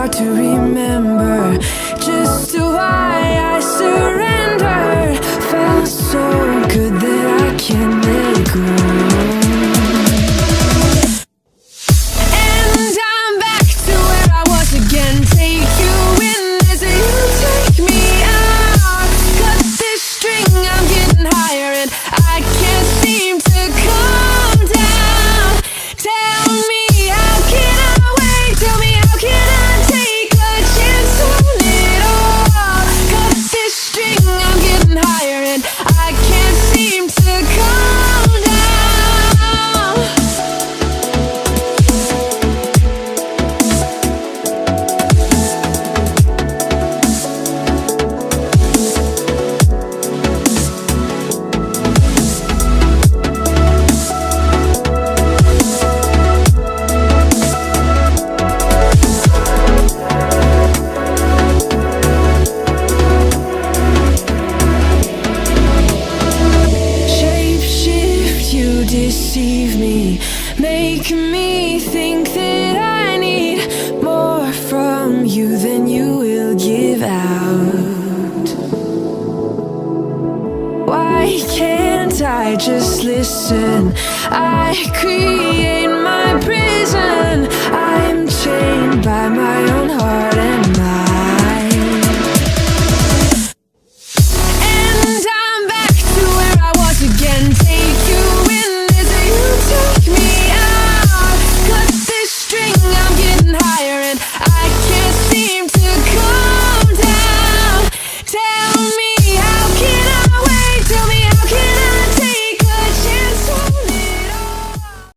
hard to remember just why I surrendered. Felt so good that I can't let go. And I'm back to where I was again. Take you in as you take me out. Cut this string, I'm getting higher and I can't seem to calm down. Tell me, how can I wait? Tell me, how can I take a chance on it all? Cut this string, I'm getting higher and I can't seem to calm down. Shapeshift, you deceive me, make me think that I need more from you than you will give out. Why can't I just listen? I create my prison, I'm chained by my